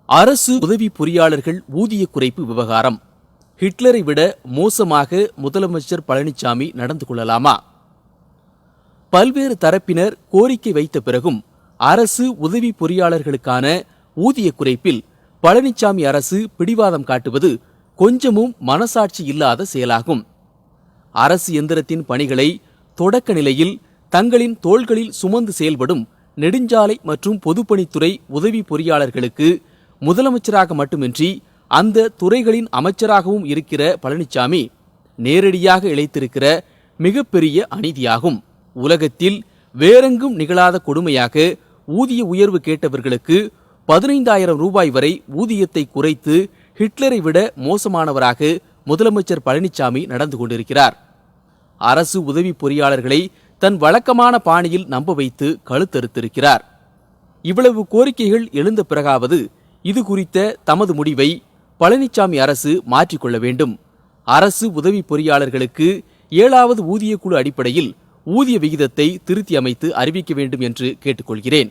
அரசு உதவி பொறியாளர்கள் ஊதிய குறைப்பு விவகாரம். ஹிட்லரை விட மோசமாக முதலமைச்சர் பழனிசாமி நடந்து கொள்ளலாமா? பல்வேறு தரப்பினர் கோரிக்கை வைத்த பிறகும் அரசு உதவி பொறியாளர்களுக்கான ஊதிய குறைப்பில் பழனிசாமி அரசு பிடிவாதம் காட்டுவது கொஞ்சமும் மனசாட்சி இல்லாத செயலாகும். அரசு எந்திரத்தின் பணிகளை தொடக்க நிலையில் தங்களின் தோள்களில் சுமந்து செயல்படும் நெடுஞ்சாலை மற்றும் பொதுப்பணித்துறை உதவி பொறியாளர்களுக்கு முதலமைச்சராக மட்டுமின்றி அந்த துறைகளின் அமைச்சராகவும் இருக்கிற பழனிசாமி நேரடியாக இழைத்திருக்கிற மிகப்பெரிய அநீதியாகும். உலகத்தில் வேறெங்கும் நிகழாத கொடுமையாக ஊதிய உயர்வு கேட்டவர்களுக்கு 15,000 ரூபாய் வரை ஊதியத்தை குறைத்து ஹிட்லரை விட மோசமானவராக முதலமைச்சர் பழனிசாமி நடந்து கொண்டிருக்கிறார். அரசு உதவி பொறியாளர்களை தன் வழக்கமான பாணியில் நம்ப வைத்து கழுத்தறுத்திருக்கிறார். இவ்வளவு கோரிக்கைகள் எழுந்த பிறகாவது இது குறித்த தமது முடிவை பழனிசாமி அரசு மாற்றிக்கொள்ள வேண்டும். அரசு உதவி பொறியாளர்களுக்கு 7வது ஊதியக்குழு அடிப்படையில் ஊதிய விகிதத்தை திருத்தி அமைத்து அறிவிக்க வேண்டும் என்று கேட்டுக்கொள்கிறேன்.